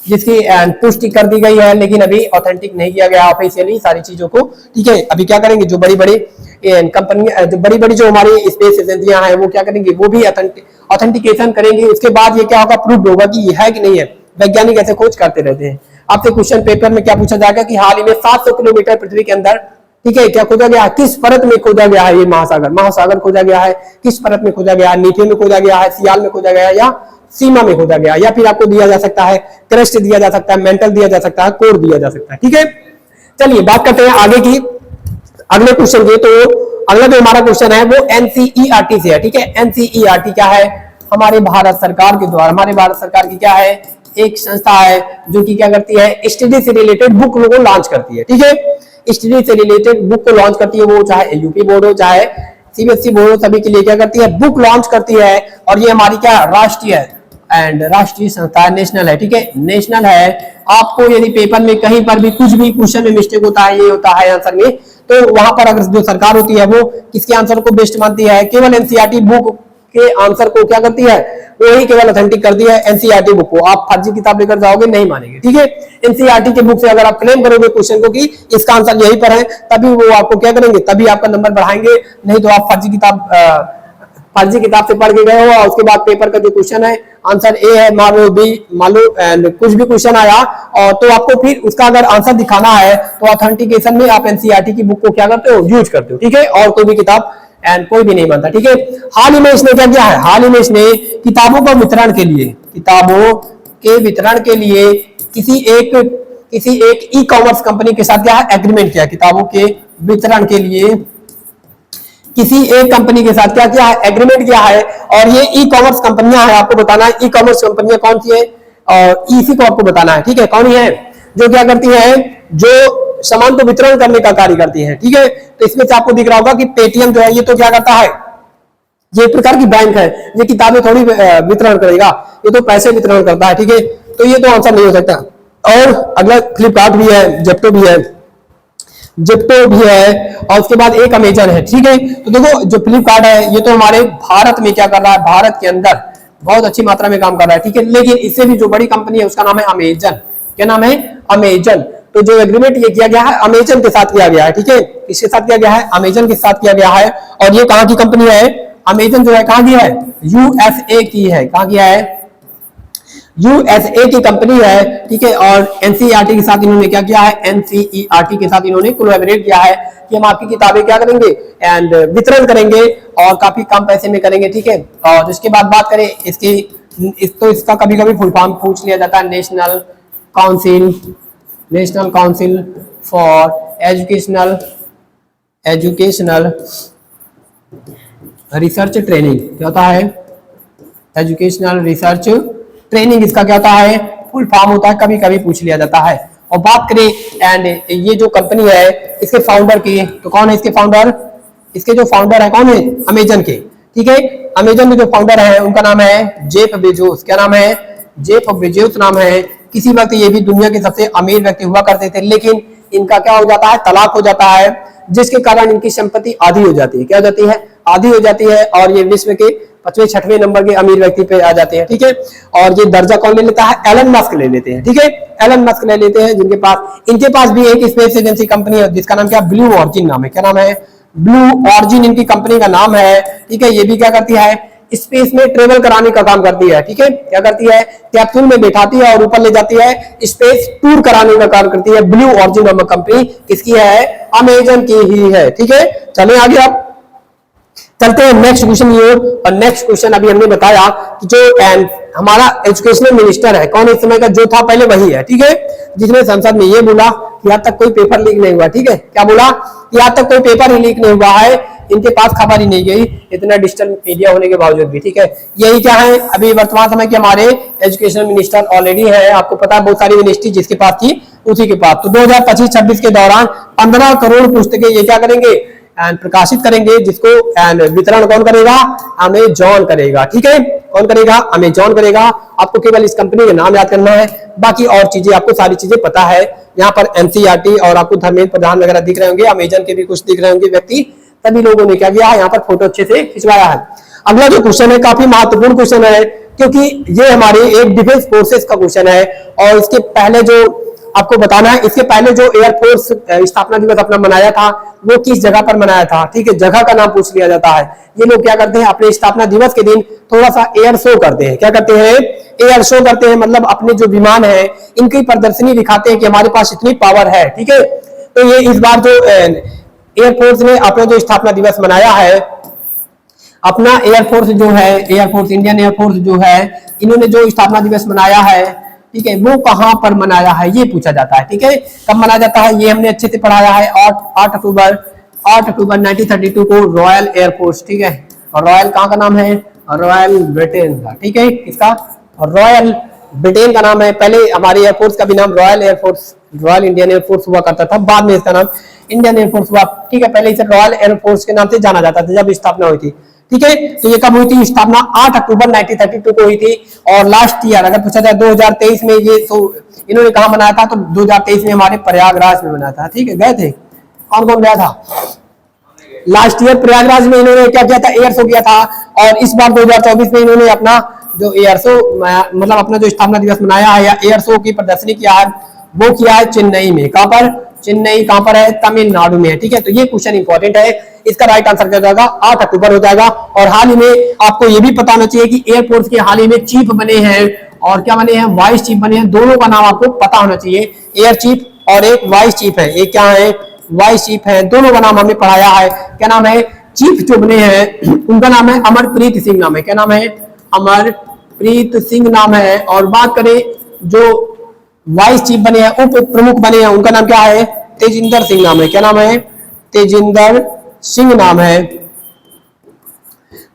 जिसकी पुष्टि कर दी गई है लेकिन अभी ऑथेंटिक नहीं किया गया ऑफिशियली सारी चीजों को। ठीक है, अभी क्या करेंगे, जो बड़ी बड़ी कंपनी, जो बड़ी बड़ी जो हमारी स्पेस एजेंसियां हैं वो क्या करेंगे, वो भी ऑथेंटिकेशन करेंगे। उसके बाद ये क्या होगा, प्रूव होगा कि ये है कि नहीं है। वैज्ञानिक ऐसे खोज करते रहते हैं। आपसे क्वेश्चन पेपर में क्या पूछा जाएगा कि हाल ही में 700 किलोमीटर पृथ्वी के अंदर, ठीक है, क्या खोजा गया है, किस परत में खोजा गया है ये महासागर, महासागर खोजा गया है, किस परत में खोजा गया है, नीचे में खोजा गया है, सियाल में खोजा गया है, या सीमा में खोजा गया, या फिर आपको दिया जा सकता है क्रस्ट दिया जा सकता है, मेंटल दिया जा सकता है, कोर दिया जा सकता है। ठीक है, चलिए बात करते हैं आगे की, अगले क्वेश्चन की। तो अगला जो हमारा क्वेश्चन है वो एनसीईआरटी से है। ठीक है, एनसीईआरटी क्या है, हमारे भारत सरकार के द्वारा, हमारे भारत सरकार की क्या है, एक संस्था है जो कि क्या करती है, स्टडी से रिलेटेड बुक को लॉन्च करती है। ठीक है, स्टडी से रिलेटेड बुक को लॉन्च करती है, वो चाहे यूपी बोर्ड हो चाहे सीबीएसई बोर्ड हो, सभी के लिए क्या करती है, बुक लॉन्च करती है। और ये हमारी क्या राष्ट्रीय एंड राष्ट्रीय संस्था नेशनल है। ठीक है, नेशनल है। आपको यदि पेपर में कहीं पर भी कुछ भी क्वेश्चन में मिस्टेक होता है, ये होता है आंसर में, तो वहां पर अगर जो सरकार होती है वो किसके आंसर को बेस्ट मानती है, केवल एनसीईआरटी बुक के आंसर को क्या करती है, वही केवल ऑथेंटिक कर दिया है एनसीईआरटी बुक को। आप फर्जी किताब लेकर जाओगे, नहीं मानेंगे। ठीक है, एनसीईआरटी के बुक से अगर आप क्लेम करोगे क्वेश्चन को कि इसका आंसर यही पर है, तभी वो आपको क्या करेंगे, तभी आपका नंबर बढ़ाएंगे, नहीं तो आप फर्जी किताब से पढ़ के गए हो और उसके बाद पेपर का जो क्वेश्चन है आंसर ए है, मान लो बी, मान लो कुछ भी क्वेश्चन आया, और तो आपको फिर उसका अगर आंसर दिखाना है तो ऑथेंटिकेशन में आप एनसीईआरटी की बुक को क्या करते हो, यूज करते हो। ठीक है, और कोई भी किताब एंड कोई भी नहीं बनता। ठीक है, हाल ही में इसने क्या किया है, हाल ही में इसने किताबों का वितरण के लिए, किताबों के वितरण के लिए किसी एक ई कॉमर्स कंपनी के साथ क्या है, एग्रीमेंट किया, किताबों के वितरण के लिए किसी एक कंपनी के साथ क्या किया है, एग्रीमेंट किया है। और ये ई कॉमर्स कंपनियां हैं, आपको बताना है ई कॉमर्स कंपनियां कौन सी है, और इसी को आपको बताना है। ठीक है, कौन है, जो क्या करती है, जो सामान को वितरण करने का कार्य करती है। ठीक है, तो इसमें से आपको दिख रहा होगा कि पेटीएम जो है ये तो क्या करता है, ये एक प्रकार की बैंक है, ये किताबें थोड़ी वितरण करेगा, ये तो पैसे वितरण करता है। ठीक है, तो ये तो आंसर नहीं हो सकता। और अगला फ्लिपकार्ट भी है, जेप्टो भी है, और उसके बाद एक अमेजन है। ठीक है, तो देखो जो फ्लिपकार्ट है ये तो हमारे भारत में क्या कर रहा है, भारत के अंदर बहुत अच्छी मात्रा में काम कर रहा है। ठीक है, लेकिन इससे भी जो बड़ी कंपनी है उसका नाम है अमेजन। क्या नाम है, अमेजन। तो जो एग्रीमेंट ये किया गया है अमेजन के साथ किया गया है। ठीक है, किसके साथ किया गया है, अमेजन के साथ किया गया है। और ये कहां की कंपनी है, अमेजन जो है कहां की है, यूएसए की है। कहां की है, यूएसए की कंपनी है। ठीक है, और एनसीईआरटी के साथ इन्होंने क्या किया है, एनसीईआरटी के साथ इन्होंने कोलैबोरेट किया है कि हम आपकी किताबें क्या करेंगे एंड वितरण करेंगे और काफी कम पैसे में करेंगे। ठीक है, और इसके बाद बात करें इसका कभी कभी फुल फॉर्म पूछ लिया जाता है, national council for educational research training. क्या होता है, एजुकेशनल रिसर्च ट्रेनिंग, इसका क्या होता है, फुल फॉर्म होता है, कभी कभी पूछ लिया जाता है। और बात करें एंड ये जो कंपनी है इसके फाउंडर की, तो कौन है इसके फाउंडर, इसके जो फाउंडर है कौन है, अमेजन के। ठीक है, अमेजन के जो फाउंडर है उनका नाम है जेफ बेजोस। क्या नाम है, जेफ बेजोस नाम है। किसी वक्त ये भी दुनिया के सबसे अमीर व्यक्ति हुआ करते थे, लेकिन इनका क्या हो जाता है, तलाक हो जाता है, जिसके कारण इनकी संपत्ति आधी हो जाती है। क्या हो जाती है, आधी हो जाती है, और ये विश्व के 5वें-6वें नंबर के अमीर व्यक्ति पे आ जाते हैं। ठीक है, और ये दर्जा कौन ले लेता है, एलन मस्क ले लेते हैं। ठीक है, एलन मस्क ले लेते हैं, इनके पास भी एक स्पेस एजेंसी कंपनी है जिसका नाम क्या, ब्लू ऑरिजिन नाम है। क्या नाम है, ब्लू ऑरिजिन इनकी कंपनी का नाम है। ठीक है, ये भी क्या करती है, स्पेस में ट्रेवल कराने का काम करती है। ठीक है, क्या करती है, कैप्सूल में बैठाती है और ऊपर ले जाती है, स्पेस टूर कराने का काम करती है। ब्लू ऑरिजिन नामक कंपनी किसकी है, अमेजन की ही है। ठीक है, चलें आगे, आप चलते हैं नेक्स्ट क्वेश्चन की ओर। और नेक्स्ट क्वेश्चन अभी हमने बताया कि जो हमारा एजुकेशनल मिनिस्टर है कौन इस समय का, जो था पहले वही है। ठीक है, जिसने संसद में ये बोला कि आज तक कोई पेपर लीक नहीं हुआ। ठीक है, क्या बोला कि आज तक कोई पेपर ही लीक नहीं हुआ है, इनके पास खबर ही नहीं गई, इतना डिजिटल मीडिया होने के बावजूद भी। ठीक है, यही क्या है अभी वर्तमान समय के हमारे एजुकेशनल मिनिस्टर ऑलरेडी है, आपको पता है बहुत सारी मिनिस्ट्री जिसके पास थी उसी के पास। तो 2025-26 के दौरान 15 करोड़ पुस्तकें ये क्या करेंगे, प्रकाशित करेंगे, जिसको वितरण कौन करेगा, अमेजॉन करेगा। ठीक है, कौन करेगा, अमेजॉन करेगा। आपको केवल इस कंपनी का नाम याद करना है, बाकी और चीजें आपको सारी चीजें पता है। यहाँ पर एनसीईआरटी और आपको धर्मेंद्र प्रधान वगैरह दिख रहे होंगे, अमेजन के भी कुछ दिख रहे होंगे व्यक्ति, सभी लोगों ने क्या किया है, यहाँ पर फोटो अच्छे से खिंचवाया है। अगला जो क्वेश्चन है काफी महत्वपूर्ण क्वेश्चन है, क्योंकि ये हमारे एक डिफेंस फोर्सेस का क्वेश्चन है। और इसके पहले जो आपको बताना है। इसके पहले जो एयरफोर्स स्थापना दिवस अपना मनाया था वो किस जगह पर मनाया था, ठीक है, जगह का नाम पूछ लिया जाता है। ये लोग क्या करते हैं अपने स्थापना दिवस के दिन थोड़ा सा एयर शो करते हैं। क्या करते हैं? एयर शो करते हैं, मतलब अपने जो विमान है इनकी प्रदर्शनी दिखाते हैं कि हमारे पास इतनी पावर है, ठीक है। तो ये इस बार जो एयरफोर्स ने अपना जो स्थापना दिवस मनाया है, अपना एयरफोर्स जो है, एयरफोर्स इंडियन एयरफोर्स जो है, इन्होंने जो स्थापना दिवस मनाया है, ठीक है, वो कहां पर मनाया है ये पूछा जाता है, ठीक है। कब मनाया जाता है ये हमने अच्छे से पढ़ाया है। 8 अक्टूबर 1932 को रॉयल एयरफोर्स, ठीक है, और रॉयल कहां का नाम है? रॉयल ब्रिटेन का, ठीक है, किसका? रॉयल ब्रिटेन का नाम है। पहले हमारे एयरफोर्स का भी नाम royal air force, royal Indian air force हुआ करता था, बाद में इसका नाम इंडियन एयरफोर्स हुआ, ठीक है। पहले इसे रॉयल एयरफोर्स के नाम से जाना जाता था जब स्थापना हुई थी, ठीक है। तो ये कब हुई थी स्थापना? 8 अक्टूबर 1932 को हुई थी। और लास्ट ईयर अगर पूछा जाए 2023 में ये तो इन्होंने कहा मनाया था, तो 2023 में हमारे प्रयागराज में मनाया था, ठीक है। गए थे? कौन कौन गया था? लास्ट ईयर प्रयागराज में इन्होंने क्या किया था? एयर शो किया था। और इस बार 2024 में इन्होंने अपना जो एयर शो मतलब अपना जो स्थापना दिवस मनाया है या एयर शो की प्रदर्शनी किया है वो किया है चेन्नई में। कहां पर? चेन्नई कहां पर है? तमिलनाडु में है, ठीक है। तो ये क्वेश्चन इंपॉर्टेंट है, इसका राइट आंसर क्या हो जाएगा? 8 अक्टूबर हो जाएगा। और हाल ही में आपको ये भी पता होना चाहिए कि एयरफोर्स के हाल ही में चीफ बने हैं, और क्या बने हैं? वाइस चीफ बने हैं। दोनों का नाम आपको पता होना चाहिए, एयर चीफ और एक वाइस चीफ है। एक क्या है? वाइस चीफ है। दोनों का नाम हमने पढ़ाया है। क्या नाम है? चीफ जो बने हैं उनका नाम है अमरप्रीत सिंह नाम है। क्या नाम है? अमरप्रीत सिंह नाम है। और बात करें जो वाइस चीफ बने हैं, उप प्रमुख बने हैं, उनका नाम क्या है? तेजिंदर सिंह नाम है। क्या नाम है? तेजिंदर सिंह नाम है।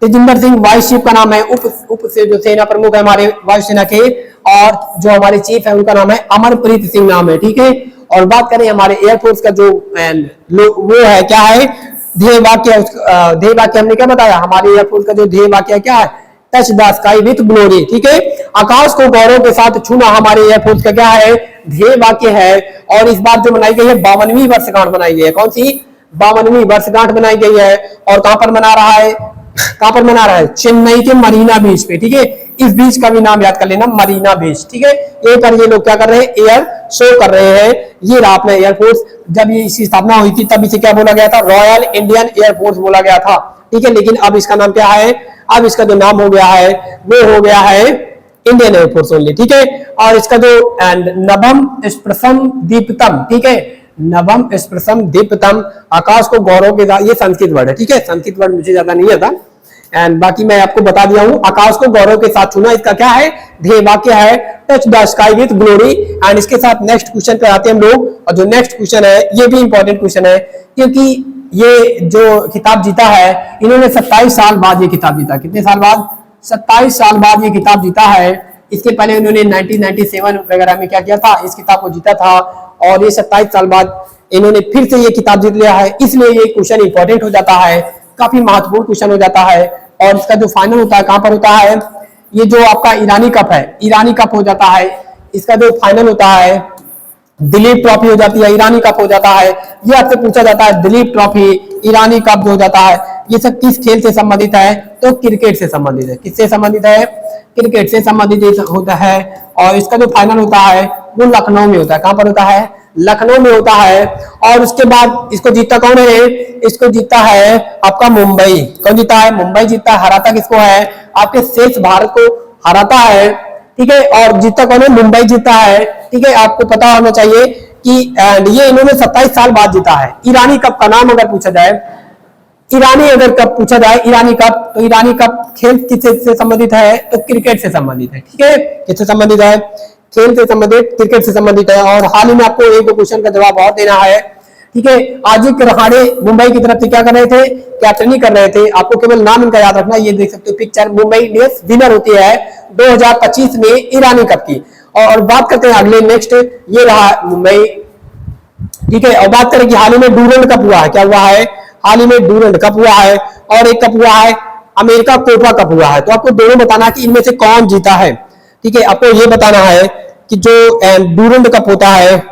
तेजिंदर सिंह वाइस चीफ का नाम है। उप से जो सेना प्रमुख है हमारे वायुसेना के, और जो हमारे चीफ है उनका नाम है अमरप्रीत सिंह नाम है, ठीक है। और बात करें हमारे एयरफोर्स का जो वो है, क्या है? ध्येय वाक्य। ध्येय वाक्य हमने क्या बताया? हमारे एयरफोर्स का जो ध्येय वाक्य क्या है? Touch the sky with glory, ठीक है। आकाश को गौरव के साथ छूना हमारे एयरफोर्स का क्या है? ध्येय वाक्य है। और इस बार जो मनाई गई है 52वीं वर्षगांठ मनाई गई है। कौन सी? 52वीं वर्षगांठ मनाई गई है। और कहां पर मना रहा है? कहां पर मना रहा है? चेन्नई के मरीना बीच पे, ठीक है। इस बीच का भी नाम याद कर लेना, मरीना बीच, ठीक है। ये पर ये लोग क्या कर रहे हैं? एयर शो कर रहे हैं। ये रहा अपना एयरफोर्स। जब ये इसकी स्थापना हुई थी तब इसे क्या बोला गया था? रॉयल इंडियन एयरफोर्स बोला गया था, ठीक है। लेकिन अब इसका नाम क्या है? अब इसका जो नाम हो गया है वो हो गया है इंडियन एयरफोर्स ओनली, ठीक है। और इसका जो नवम स्प्रशम दीप्तम, ठीक है, नवम स्प्रशम दीप्तम, आकाश को गौरव के साथ, ये संस्कृत वर्ड है, ठीक है। संस्कृत वर्ड मुझे ज्यादा नहीं आता, एंड बाकी मैं आपको बता दिया हूं। आकाश को गौरव के साथ छूना, इसका क्या है? ध्येय वाक्य है touch the sky with glory. And इसके साथ नेक्स्ट क्वेश्चन पे आते हैं हम लोग। और जो नेक्स्ट क्वेश्चन है ये भी इंपॉर्टेंट क्वेश्चन है, क्योंकि ये जो खिताब जीता है इन्होंने 27 साल बाद ये खिताब जीता। कितने साल बाद? 27 साल बाद ये खिताब जीता है। इसके पहले इन्होंने 1997 वगैरह में क्या किया था? इस खिताब को जीता था। और ये 27 साल बाद इन्होंने फिर से ये खिताब जीत लिया है, इसलिए ये क्वेश्चन इंपॉर्टेंट हो जाता है, काफी महत्वपूर्ण क्वेश्चन हो जाता है। और इसका जो फाइनल होता है कहां पर होता है? ये जो आपका ईरानी कप है, ईरानी कप हो जाता है। इसका जो फाइनल होता है दिलीप ट्रॉफी हो जाती है, ईरानी कप हो जाता है। ये आपसे पूछा जाता है दिलीप ट्रॉफी, ईरानी कप जो हो जाता है, ये सब किस खेल से संबंधित है? तो क्रिकेट से संबंधित है। किससे संबंधित है? क्रिकेट से संबंधित होता है। और इसका जो फाइनल होता है वो लखनऊ में होता है। कहां पर होता है? लखनऊ में होता है। और उसके बाद इसको जीता कौन है? इसको जीता है आपका मुंबई। कौन जीता है? मुंबई जीता है। हराता किसको है? आपके शेष भारत को हराता है, ठीक है। और जीता कौन है? मुंबई जीता है, ठीक है। आपको पता होना चाहिए कि ये इन्होंने 27 साल बाद जीता है। ईरानी कप का नाम अगर पूछा जाए, ईरानी अगर कप पूछा जाए, ईरानी कप, तो ईरानी कप खेल किससे संबंधित है? तो क्रिकेट से संबंधित है, ठीक है। किससे संबंधित है? खेल से संबंधित, क्रिकेट से संबंधित है। और हाल ही में आपको एक दो क्वेश्चन का जवाब और देना है, ठीक है। आजिक रहाणे मुंबई की तरफ से क्या कर रहे थे? कैप्टनी कर रहे थे। आपको केवल नाम इनका याद रखना, ये देख सकते हो पिक्चर। मुंबई इंडियंस विनर होती है 2025 में ईरानी कप की। और बात करते हैं अगले नेक्स्ट, ये रहा मुंबई, ठीक है। और बात करें कि हाल ही में डूरंड कप हुआ है। क्या हुआ है? हाल ही में डूरंड कप हुआ है। और एक कप हुआ है अमेरिका कोपा कप हुआ है। तो आपको दोनों बताना कि इनमें से कौन जीता है, ठीक है। आपको ये बताना है कि जो डूरंड कप होता है,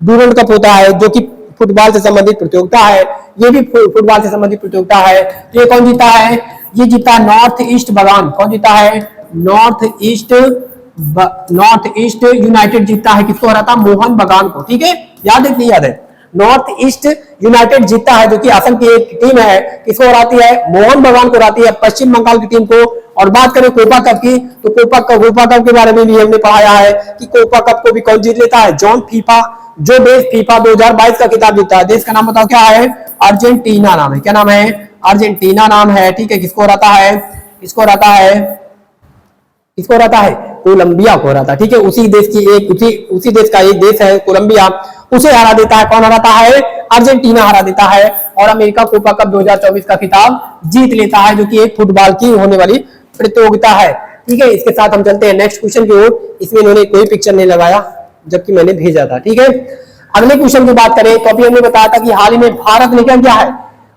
डूरंड कप होता है जो कि फुटबॉल से संबंधित प्रतियोगिता है, ये भी फुटबॉल से संबंधित प्रतियोगिता है। तो ये कौन जीता है? ये जीता नॉर्थ ईस्ट बगान। कौन जीता है? North east north east United जीतता है, किसको हराता? मोहन बगान को। ठीक है, याद है नहीं याद है? नॉर्थ ईस्ट यूनाइटेड जीतता है, जो कि असम की एक टीम है, किसको हराती है? मोहन बगान को हराती है, पश्चिम बंगाल की टीम को। और बात करें कोपा कप की, तो कोपा कप के बारे में भी हमने पढ़ाया है कि कोपा कप को भी कौन जीत लेता है? जॉन फीफा, जो देश फीफा 2022 का खिताब जीतता है। देश का नाम बताओ क्या है? अर्जेंटीना नाम है। क्या नाम है? अर्जेंटीना नाम है। ठीक है, किसको हराता है? किसको हराता है? किसको हराता है? कोलंबिया को हराता है। ठीक है, उसी देश का एक देश है कोलंबिया, उसे हरा देता है। कौन हराता है? अर्जेंटीना हरा देता है। और अमेरिका कोपा कप 2024 का खिताब जीत लेता है, जो कि एक फुटबॉल की होने वाली प्रतियोगिता है। ठीक है, इसके साथ हम चलते हैं नेक्स्ट क्वेश्चन की ओर। इसमें इन्होंने कोई पिक्चर नहीं लगाया, जबकि मैंने भेजा था। ठीक है, अगले क्वेश्चन की बात करें तो अभी हमने बताया था कि हाल ही में भारत ने क्या किया है।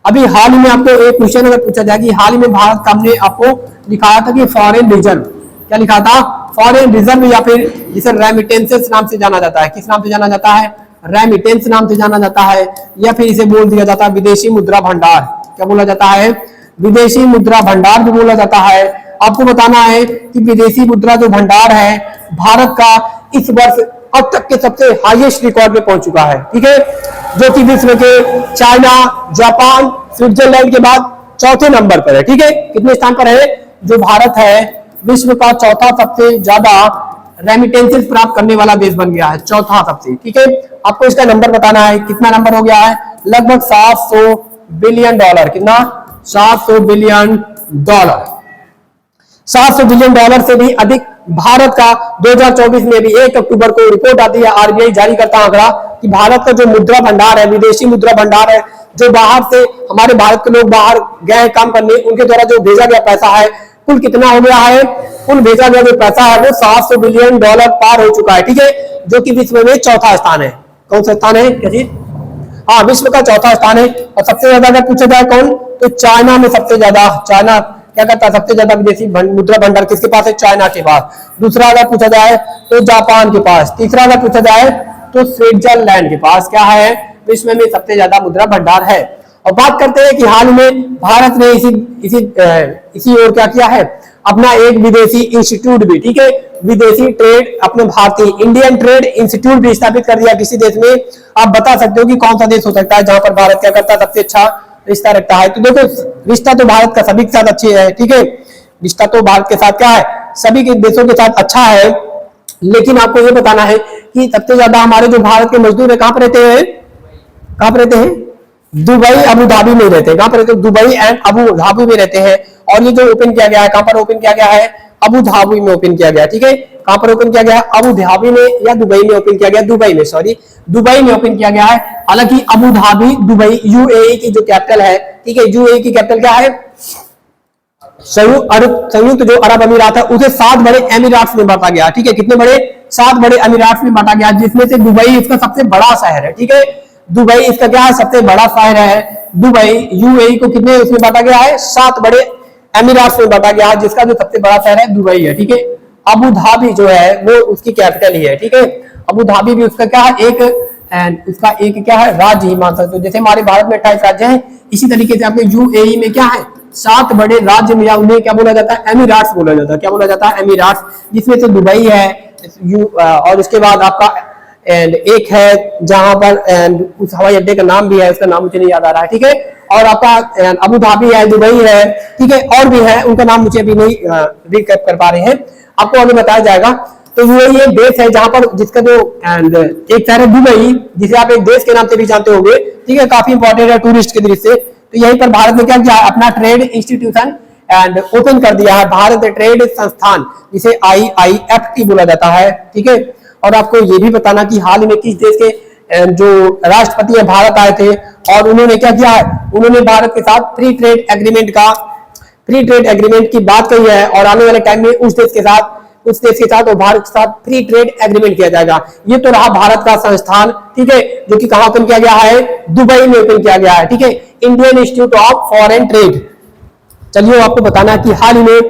अभी हाल ही में आपको एक क्वेश्चन अगर पूछा जाए कि हाल ही में भारत का हमने आपको लिखाया था कि फॉरेन रिजर्व, क्या लिखा था? फॉरेन रिजर्व, या फिर जिसे रेमिटेंसेस नाम से जाना जाता है। किस नाम से जाना जाता है? रेमिटेंस नाम से जाना जाता है, या फिर इसे बोल दिया जाता है विदेशी मुद्रा भंडार। क्या बोला जाता है? विदेशी मुद्रा भंडार भी बोला जाता है। आपको बताना है कि विदेशी मुद्रा जो भंडार है भारत का इस वर्ष अब तक के सबसे हाईएस्ट रिकॉर्ड में पहुंच चुका है। ठीक है, जो कि विश्व के चाइना, जापान, स्विट्जरलैंड के बाद चौथे नंबर पर है। ठीक है, कितने स्थान पर है? जो भारत है विश्व का चौथा सबसे ज्यादा रेमिटेंसेस प्राप्त करने वाला देश बन गया है, चौथा सबसे। ठीक है, आपको इसका नंबर बताना है। कितना नंबर हो गया है? लगभग 700 बिलियन डॉलर। कितना? 700 बिलियन डॉलर। 700 बिलियन डॉलर से भी अधिक भारत का 2024 में भी 1 अक्टूबर को रिपोर्ट आती है, आरबीआई जारी करता आंकड़ा कि भारत का जो मुद्रा भंडार है, विदेशी मुद्रा भंडार है, जो बाहर से हमारे भारत के लोग बाहर गए काम करने, उनके द्वारा जो भेजा गया पैसा है, कुल कितना हो गया है? कुल भेजा गया जो पैसा है वो 700 बिलियन डॉलर पार हो चुका है। ठीक है, जो कि विश्व में चौथा स्थान है। कौन सा स्थान है? क्या चीज? हाँ, विश्व का चौथा स्थान है। और सबसे ज्यादा अगर पूछा जाए कौन, तो चाइना में सबसे ज्यादा। चाइना क्या करता है? सबसे ज्यादा विदेशी मुद्रा भंडार किसके पास है? चाइना के पास। दूसरा अगर पूछा जाए तो जापान के पास। तीसरा अगर पूछा जाए तो स्विट्जरलैंड के पास क्या है? विश्व में सबसे ज्यादा मुद्रा भंडार है। और बात करते हैं कि हाल में भारत ने इसी ओर क्या किया है? अपना एक विदेशी इंस्टीट्यूट भी, ठीक है, विदेशी ट्रेड, अपने भारतीय इंडियन ट्रेड इंस्टीट्यूट भी स्थापित कर दिया किसी देश में। आप बता सकते हो कि कौन सा देश हो सकता है जहां पर भारत क्या करता है? सबसे अच्छा रिश्ता रखता है। तो देखो, रिश्ता तो भारत का सभी के साथ अच्छी है। ठीक है, रिश्ता तो भारत के साथ क्या है? सभी के देशों के साथ अच्छा है। लेकिन आपको ये बताना है कि सबसे ज्यादा हमारे जो भारत के मजदूर है कहां पर रहते हैं? कहां पर रहते हैं? दुबई, अबू धाबी में रहते हैं। कहां पर रहते हैं? दुबई एंड अबू धाबी में रहते हैं। और ये जो ओपन किया गया है, कहां पर ओपन किया गया है? अबू धाबी में ओपन किया गया। ठीक है, कहां पर ओपन किया गया? अबू धाबी में या दुबई में ओपन किया गया? दुबई में, सॉरी, दुबई में ओपन किया गया है। हालांकि अबू धाबी, दुबई, यूएई की जो कैपिटल है, ठीक है, यूएई की कैपिटल क्या है? संयुक्त जो अरब अमीरात है, उसे 7 बड़े अमीरात में बांटा गया। ठीक है, कितने बड़े? 7 बड़े अमीरात में बांटा गया, जिसमें से दुबई इसका सबसे बड़ा शहर है। ठीक है, दुबई इसका क्या है? सबसे बड़ा शहर है। दुबई, यूएई को कितने उसमें बांटा गया है? 7 बड़े अमीरात में बांटा गया है, जिसका जो सबसे बड़ा शहर है दुबई है। ठीक है, अबू धाबी जो है वो उसकी कैपिटल ही है। ठीक है, अबू धाबी भी उसका क्या है? उसका एक क्या है? राज्य ही मान सकते हो। जैसे हमारे भारत में 28 राज्य हैं, इसी तरीके से आपके यूएई में क्या है? 7 बड़े राज्य में, या उन्हें क्या बोला जाता है? एमिराट्स बोला जाता है। क्या बोला जाता है? एमिराट्स, जिसमें से दुबई है, और उसके बाद आपका एक है जहां पर उस हवाई अड्डे का नाम भी है, उसका नाम मुझे नहीं याद आ रहा है। ठीक है, और आपका अबू धाबी है, दुबई है, ठीक है, और भी है, उनका नाम मुझे अभी नहीं रिकैप कर पा रहे हैं, आपको आगे बताया जाएगा। तो यूएई एक देश है जहां पर जिसका जो एक शहर है दुबई, जिसे आप एक देश के नाम से भी जानते होंगे। ठीक है, काफी इंपॉर्टेंट है टूरिस्ट के दृष्टि से। तो यहीं पर भारत ने क्या किया? अपना ट्रेड इंस्टीट्यूशन ओपन कर दिया है, भारत ट्रेड संस्थान, जिसे IIFT बोला जाता है। ठीक है, और आपको ये भी बताना कि हाल ही में किस देश के जो राष्ट्रपति है भारत आए थे, और उन्होंने क्या किया है? उन्होंने भारत के साथ फ्री ट्रेड एग्रीमेंट की बात कही है, और आने वाले टाइम में उस देश के साथ और भारत के साथ फ्री ट्रेड एग्रीमेंट किया जाएगा। ये तो रहा भारत का संस्थान, ठीक है, जो कि कहां ओपन किया गया है? दुबई में ओपन किया गया है। ठीक है, Indian institute of foreign trade. चलिए आपको बताना कि हाल ही में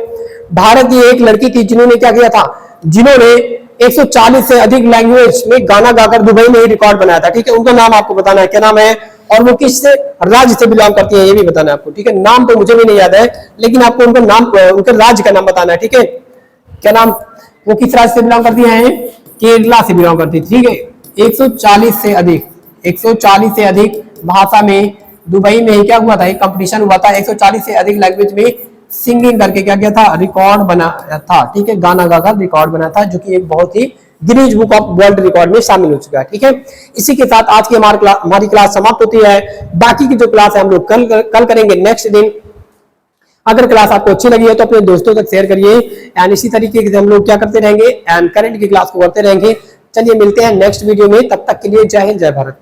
भारत की एक लड़की थी जिन्होंने क्या किया था? जिन्होंने 140 से अधिक लैंग्वेज में गाना गाकर दुबई में ही रिकॉर्ड बनाया था। ठीक है, उनका नाम आपको बताना है, क्या नाम है, और वो किस राज्य से बिलोंग करती है ये भी बताना है आपको। ठीक है, नाम तो मुझे भी नहीं याद है, लेकिन आपको उनका नाम, उनके राज्य का नाम बताना है। ठीक है, क्या नाम? वो किस राज्य से बिलोंग करती हैं? केरला से बिलोंग करती है। ठीक है, 140 से अधिक, 140 से अधिक भाषा में दुबई में ही क्या हुआ था, एक कंपटीशन हुआ था। 140 से अधिक लैंग्वेज में सिंगिंग करके क्या किया था, रिकॉर्ड बनाया था। ठीक है, गाना गाकर रिकॉर्ड बना था, जो कि एक बहुत ही Guinness book of world record में शामिल हो चुका है। ठीक है, इसी के साथ आज की हमारी क्लास समाप्त होती है। बाकी की जो क्लास है हम लोग कल करेंगे नेक्स्ट दिन। अगर क्लास आपको अच्छी लगी है तो अपने दोस्तों तक शेयर करिए, एंड इसी तरीके से हम लोग क्या करते रहेंगे, एंड करंट की क्लास को करते रहेंगे। चलिए मिलते हैं नेक्स्ट वीडियो में, तब तक के लिए जय हिंद जय भारत।